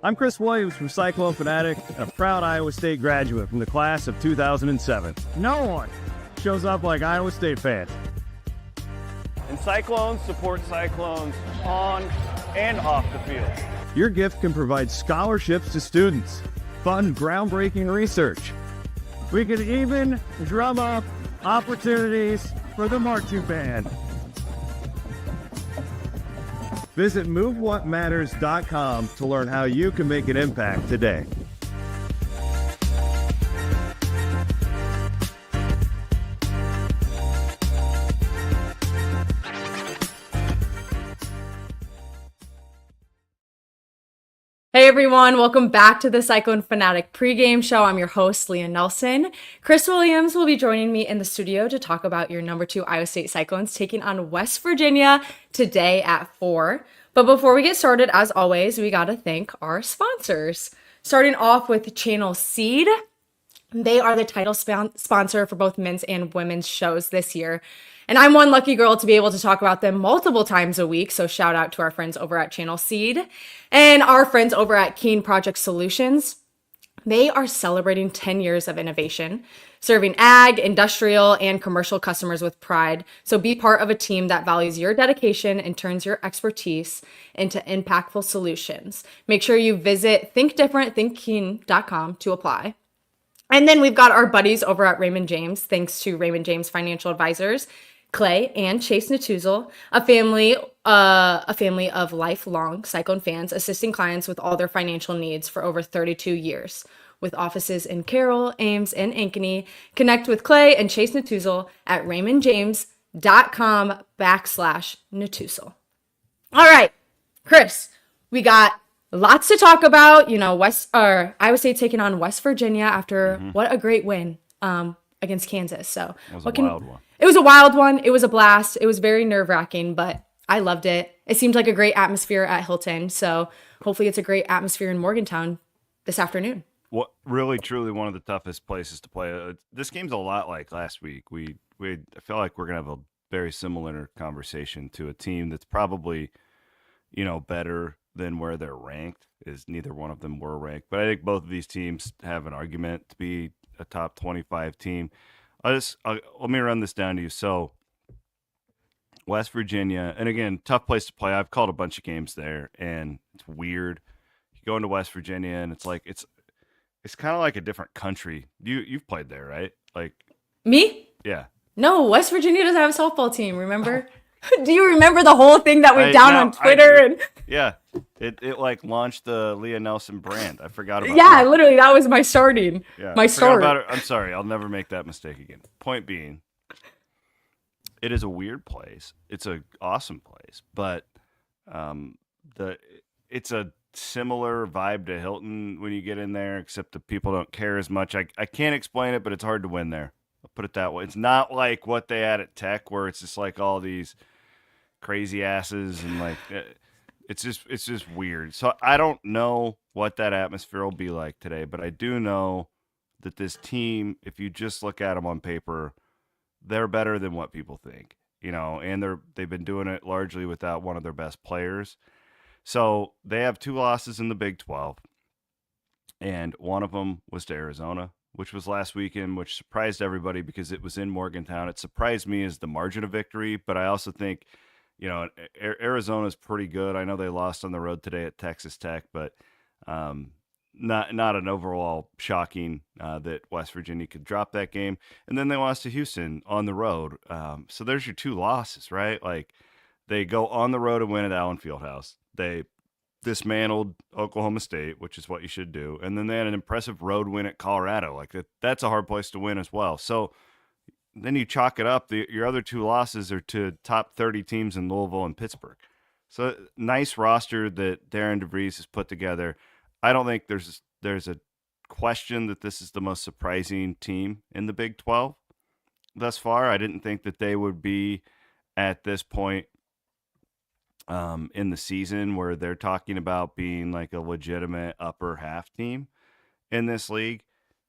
I'm Chris Williams from Cyclone Fanatic and a proud Iowa State graduate from the class of 2007. No one shows up like Iowa State fans. And Cyclones support Cyclones on and off the field. Your gift can provide scholarships to students, fund groundbreaking research. We could even drum up opportunities for the marching band. Visit MoveWhatMatters.com to learn how you can make an impact today. Hey everyone, welcome back to the Cyclone Fanatic pregame show. I'm your host, Leah Nelson. Chris Williams will be joining me in the studio to talk about your number 2 Iowa State Cyclones taking on West Virginia today at 4. But before we get started, as always, we got to thank our sponsors. Starting off with Channel Seed. They are the title sponsor for both men's and women's shows this year. And I'm one lucky girl to be able to talk about them multiple times a week. So shout out to our friends over at Channel Seed and our friends over at Keen Project Solutions. They are celebrating 10 years of innovation, serving ag, industrial, and commercial customers with pride. So be part of a team that values your dedication and turns your expertise into impactful solutions. Make sure you visit thinkdifferentthinkkeen.com to apply. And then we've got our buddies over at Raymond James, thanks to Raymond James Financial Advisors, Clay and Chase Natuzal, a family of lifelong Cyclone fans assisting clients with all their financial needs for over 32 years. With offices in Carroll, Ames, and Ankeny, connect with Clay and Chase Natuzal at raymondjames.com/Natuzal. All right, Chris, we got lots to talk about. You know, Iowa State taking on West Virginia after what a great win against Kansas. So it was a wild one. It was a wild one. It was a blast. It was very nerve-wracking, but I loved it. It seemed like a great atmosphere at Hilton. So hopefully it's a great atmosphere in Morgantown this afternoon. What really, truly one of the toughest places to play. This game's a lot like last week. I feel like we're gonna have a very similar conversation to a team that's probably, better than where they're ranked. Is neither one of them were ranked, but I think both of these teams have an argument to be a top 25 team. Let me run this down to you. So West Virginia, and again, tough place to play. I've called a bunch of games there, and it's weird. You go into West Virginia, and it's like it's kind of like a different country. You've played there, right? Like me? Yeah. No, West Virginia doesn't have a softball team. Remember? Do you remember the whole thing that went down on Twitter? Yeah, it like launched the Leah Nelson brand. I forgot about. Yeah, literally, that was my starting. Yeah, my start. I'm sorry. I'll never make that mistake again. Point being, it is a weird place. It's an awesome place, but it's a similar vibe to Hilton when you get in there, except the people don't care as much. I can't explain it, but it's hard to win there. I'll put it that way. It's not like what they had at Tech, where it's just like all these crazy asses and like it's just weird. So I don't know what that atmosphere will be like today, but I do know that this team, if you just look at them on paper, they're better than what people think, and they've been doing it largely without one of their best players. So they have 2 losses in the Big 12, and one of them was to Arizona, which was last weekend, which surprised everybody because it was in Morgantown. It surprised me as the margin of victory, but I also think, Arizona's pretty good. I know they lost on the road today at Texas Tech, but not an overall shocking that West Virginia could drop that game. And then they lost to Houston on the road. So there's your 2 losses, right? Like they go on the road and win at Allen Fieldhouse. They dismantled Oklahoma State, which is what you should do. And then they had an impressive road win at Colorado. Like that's a hard place to win as well. So then you chalk it up. Your other 2 losses are to top 30 teams in Louisville and Pittsburgh. So nice roster that Darren DeVries has put together. I don't think there's a question that this is the most surprising team in the Big 12 thus far. I didn't think that they would be at this point in the season where they're talking about being like a legitimate upper half team in this league.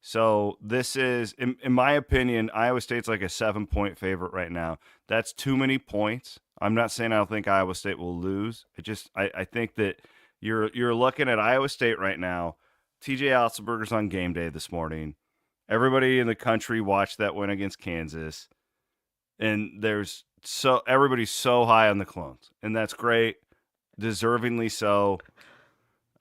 So this is, in my opinion, Iowa State's like a 7-point favorite right now. That's too many points. I'm not saying I don't think Iowa State will lose. I think that You're looking at Iowa State right now. TJ Otzelberger's on game day this morning. Everybody in the country watched that win against Kansas. And everybody's so high on the Clones, and that's great, deservingly so.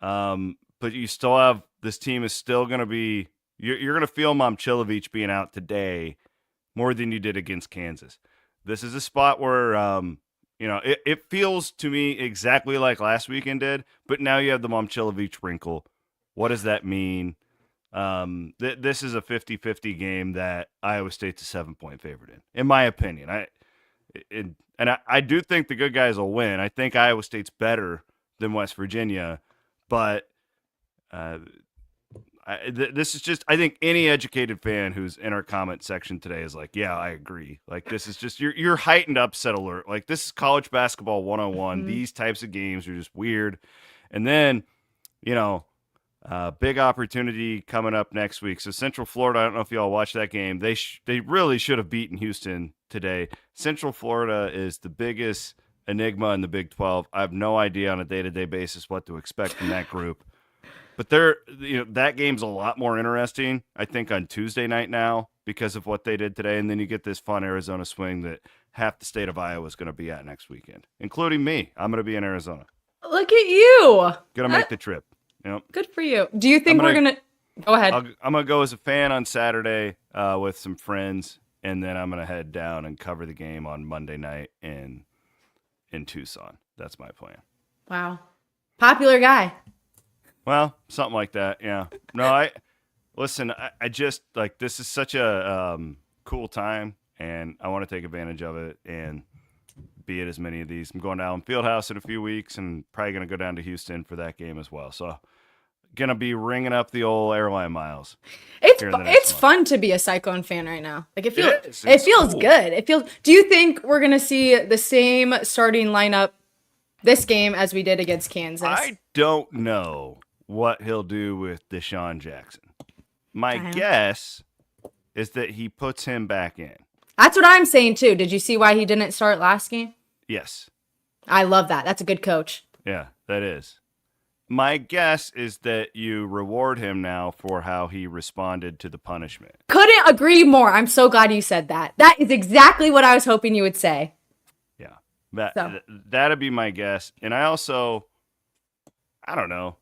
But you still have this team is still going to be you're going to feel Momcilovic being out today more than you did against Kansas. This is a spot where it feels to me exactly like last weekend did, but now you have the Momcilovic wrinkle. What does that mean? This is a 50-50 game that Iowa State's a 7-point favorite in my opinion. I do think the good guys will win. I think Iowa State's better than West Virginia, but this is just, I think any educated fan who's in our comment section today is like, yeah, I agree. Like, this is just, you're heightened upset alert. Like, this is college basketball 101. Mm-hmm. These types of games are just weird. And then, big opportunity coming up next week. So Central Florida, I don't know if y'all watched that game. They really should have beaten Houston today. Central Florida is the biggest enigma in the Big 12. I have no idea on a day-to-day basis what to expect from that group. But that game's a lot more interesting, I think, on Tuesday night now because of what they did today. And then you get this fun Arizona swing that half the state of Iowa is going to be at next weekend, including me. I'm going to be in Arizona. Look at you. Going to make the trip. Yep. Good for you. Do you think we're going to go ahead? I'm going to go as a fan on Saturday with some friends, and then I'm going to head down and cover the game on Monday night in Tucson. That's my plan. Wow. Popular guy. Well, something like that, yeah. No, I just, like, this is such a cool time, and I want to take advantage of it and be at as many of these. I'm going down Fieldhouse in a few weeks and probably going to go down to Houston for that game as well. So, going to be ringing up the old airline miles. It's fun to be a Cyclone fan right now. Like, it feels cool. Good. Do you think we're going to see the same starting lineup this game as we did against Kansas? I don't know what he'll do with Deshaun Jackson. My guess is that he puts him back in. That's what I'm saying too. Did you see why he didn't start last game? Yes. I love that. That's a good coach. Yeah, that is. My guess is that you reward him now for how he responded to the punishment. Couldn't agree more. I'm so glad you said that. That is exactly what I was hoping you would say. Yeah. That'd be my guess. And I don't know.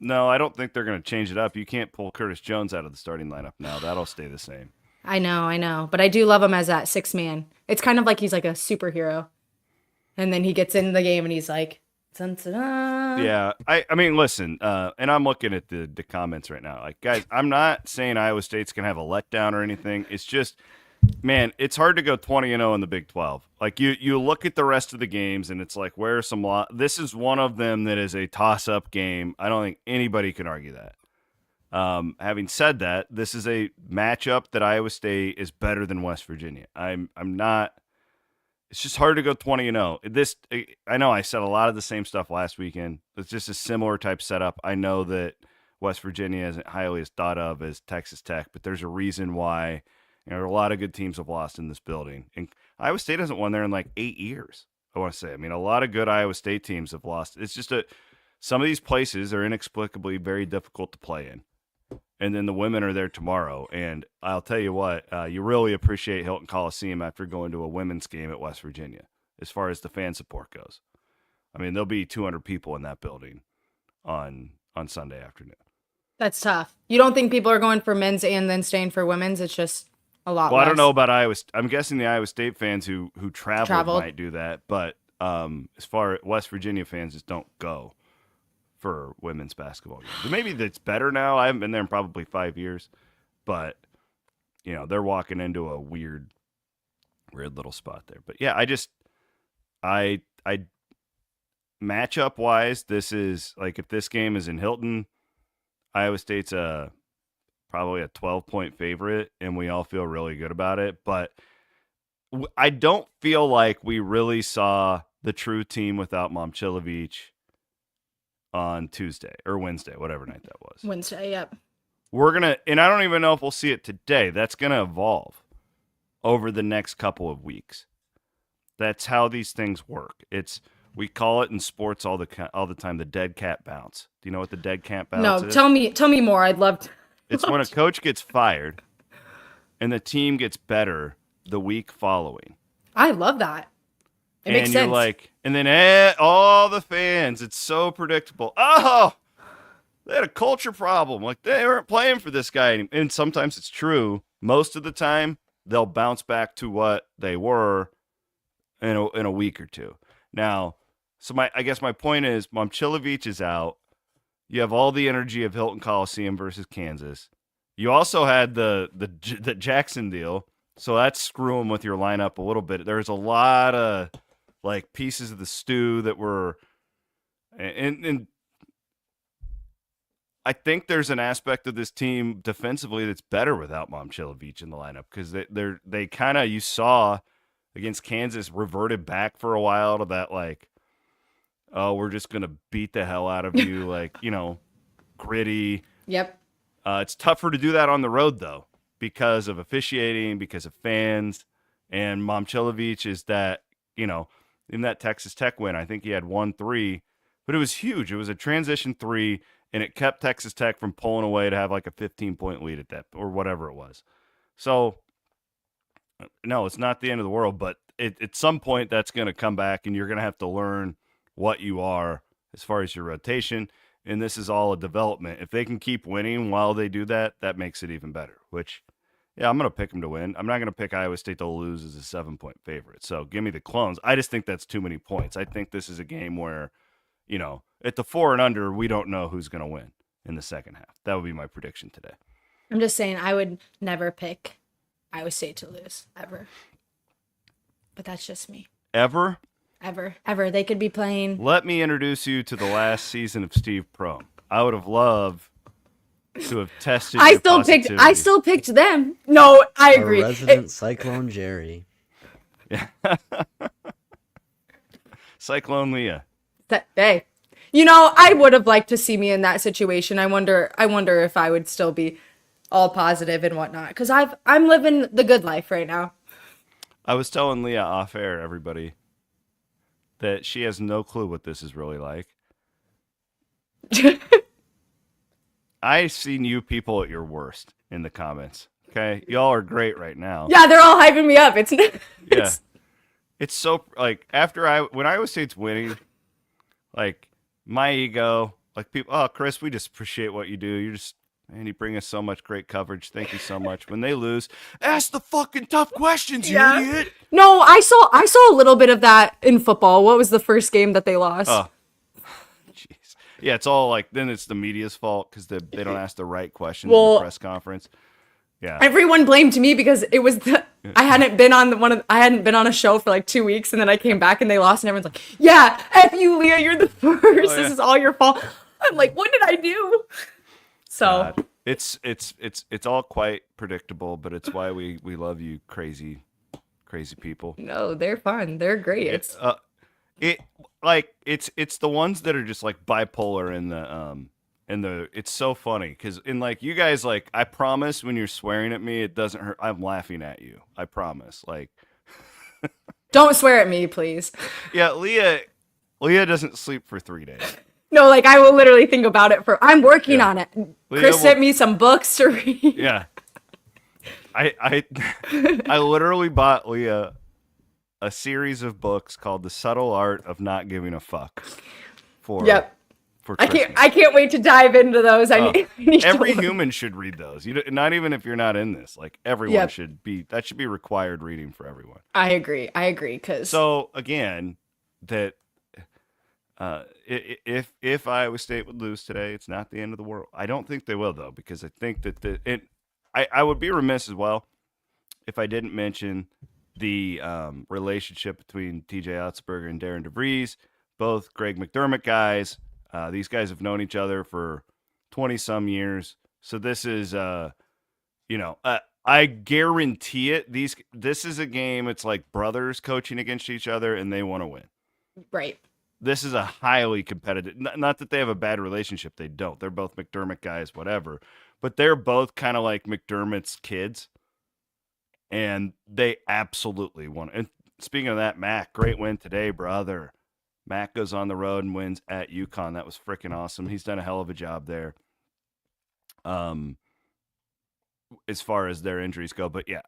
No, I don't think they're going to change it up. You can't pull Curtis Jones out of the starting lineup now. That'll stay the same. I know. But I do love him as that sixth man. It's kind of like he's like a superhero. And then he gets in the game and he's like, dun-dun-dun. Yeah. I mean, listen, and I'm looking at the comments right now. Like, guys, I'm not saying Iowa State's going to have a letdown or anything. It's just, man, it's hard to go 20-0 in the Big 12. Like, you look at the rest of the games, and it's like, where are some this is one of them that is a toss-up game. I don't think anybody can argue that. Having said that, this is a matchup that Iowa State is better than West Virginia. I'm not. It's just hard to go 20-0. I know I said a lot of the same stuff last weekend. It's just a similar type setup. I know that West Virginia isn't highly as thought of as Texas Tech, but there's a reason why. A lot of good teams have lost in this building. And Iowa State hasn't won there in like 8 years, I want to say. I mean, a lot of good Iowa State teams have lost. It's just some of these places are inexplicably very difficult to play in. And then the women are there tomorrow. And I'll tell you what, you really appreciate Hilton Coliseum after going to a women's game at West Virginia, as far as the fan support goes. I mean, there'll be 200 people in that building on Sunday afternoon. That's tough. You don't think people are going for men's and then staying for women's? It's just a lot less. I don't know about Iowa. I'm guessing the Iowa State fans who traveled might do that. But as far as West Virginia fans, just don't go for women's basketball games. Maybe that's better now. I haven't been there in probably 5 years, but they're walking into a weird little spot there. But yeah, I matchup wise, this is like, if this game is in Hilton, Iowa State's probably a 12-point favorite, and we all feel really good about it. But I don't feel like we really saw the true team without Momcilovic on Tuesday or Wednesday, whatever night that was. Wednesday, yep. And I don't even know if we'll see it today. That's going to evolve over the next couple of weeks. That's how these things work. It's We call it in sports all the time the dead cat bounce. Do you know what the dead cat bounce No, is? tell me more. I'd love to. It's when a coach gets fired and the team gets better the week following. I love that. It makes And you're sense. like, and then all the fans, it's so predictable. Oh, they had a culture problem. Like they weren't playing for this guy. And sometimes it's true. Most of the time, they'll bounce back to what they were in a week or two. Now, so I guess my point is, Momcilovic is out. You have all the energy of Hilton Coliseum versus Kansas. You also had the Jackson deal, so that's screwing with your lineup a little bit. There's a lot of like pieces of the stew that were, and I think there's an aspect of this team defensively that's better without Momcilovic in the lineup because they kind of, you saw against Kansas, reverted back for a while to that like, oh, we're just gonna beat the hell out of you, like, gritty. Yep. It's tougher to do that on the road though because of officiating, because of fans, and Momcilovic is that, in that Texas Tech win, I think he had 1-3, but it was huge. It was a transition 3. And it kept Texas Tech from pulling away to have like a 15-point lead at that, or whatever it was. So, no, it's not the end of the world, but at some point that's going to come back and you're going to have to learn what you are as far as your rotation. And this is all a development. If they can keep winning while they do that, that makes it even better, which, yeah, I'm going to pick them to win. I'm not going to pick Iowa State to lose as a 7-point favorite. So give me the Clones. I just think that's too many points. I think this is a game where, at the 4 and under, we don't know who's going to win in the second half. That would be my prediction today. I'm just saying I would never pick Iowa State to lose, ever. But that's just me. Ever? Ever. They could be playing. Let me introduce you to the last season of Steve Prohm. I would have loved to have tested I still picked them. No, I agree. A resident Cyclone Jerry. Yeah. Cyclone Leah. Hey. I would have liked to see me in that situation. I wonder if I would still be all positive and whatnot, because I'm living the good life right now. I was telling Leah off air, everybody, that she has no clue what this is really like. I've seen you people at your worst in the comments. Okay, y'all are great right now. Yeah, they're all hyping me up. Yeah, it's so like when Iowa State's winning, like. My ego, like people, oh, Chris, we just appreciate what you do. You bring us so much great coverage. Thank you so much. When they lose, ask the fucking tough questions, you idiot. No, I saw a little bit of that in football. What was the first game that they lost? Oh, jeez. Yeah, it's all like, then it's the media's fault because they don't ask the right questions in the press conference. Yeah. Everyone blamed me because it was I hadn't been on a show for like 2 weeks, and then I came back and they lost, and everyone's like, "Yeah, F you, Leah, you're the first. Oh, yeah. This is all your fault." I'm like, "What did I do?" So it's all quite predictable, but it's why we love you, crazy people. No, they're fun. They're great. It's the ones that are just like bipolar in the it's so funny because in like you guys, like, I promise when you're swearing at me it doesn't hurt. I'm laughing at you, I promise. Like, don't swear at me, please. Yeah, Leah doesn't sleep for 3 days. No, like I will literally think about it I'm working on it. Chris sent me some books to read. Yeah, I literally bought Leah a series of books called The Subtle Art of Not Giving a Fuck for Christmas. I can't wait to dive into those. I need every human should read those. Not even if you're not in this. Like everyone should be. That should be required reading for everyone. I agree. Because so again, that if Iowa State would lose today, it's not the end of the world. I don't think they will though, because I think that I would be remiss as well if I didn't mention the relationship between TJ Otzberger and Darren DeVries, both Greg McDermott guys. These guys have known each other for 20-some years. So this is, I guarantee it. This is a game. It's like brothers coaching against each other, and they want to win. Right. This is a highly competitive. Not that they have a bad relationship. They don't. They're both McDermott guys, whatever. But they're both kind of like McDermott's kids, and they absolutely want. And speaking of that, Mac, great win today, brother. Matt goes on the road and wins at UConn. That was freaking awesome. He's done a hell of a job there. As far as their injuries go, but yeah,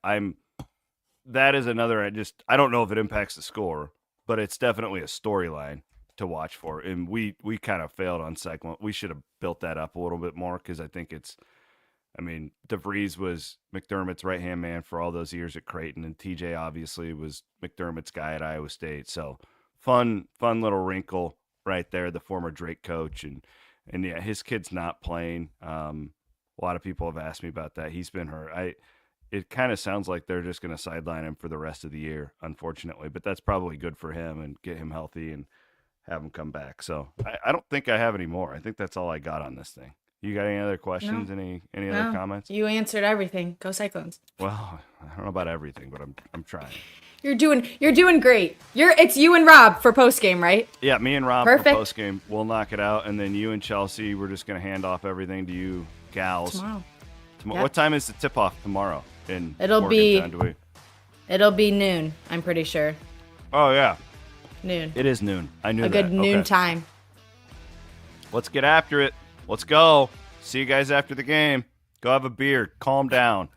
that is another. I don't know if it impacts the score, but it's definitely a storyline to watch for. And we kind of failed on Cyclone. We should have built that up a little bit more because I think DeVries was McDermott's right-hand man for all those years at Creighton, and TJ obviously was McDermott's guy at Iowa State. So fun little wrinkle right there, the former Drake coach. And yeah, his kid's not playing. A lot of people have asked me about that. He's been hurt. It kind of sounds like they're just going to sideline him for the rest of the year, unfortunately, but that's probably good for him and get him healthy and have him come back. So I don't think I have any more. I think that's all I got on this thing. You got any other questions? No. Any other comments? You answered everything. Go Cyclones. Well, I don't know about everything, but I'm trying. You're doing great. It's you and Rob for post game, right? Yeah, me and Rob Perfect. for post game. We'll knock it out, and then you and Chelsea, we're just gonna hand off everything to you gals Tomorrow. Yep. What Yep. time is the tip off tomorrow? It'll Morgantown? be noon. I'm pretty sure. Oh yeah, Noon. it is noon. I knew A that. good noon Okay. time. Let's get after it. Let's go. See you guys after the game. Go have a beer. Calm down.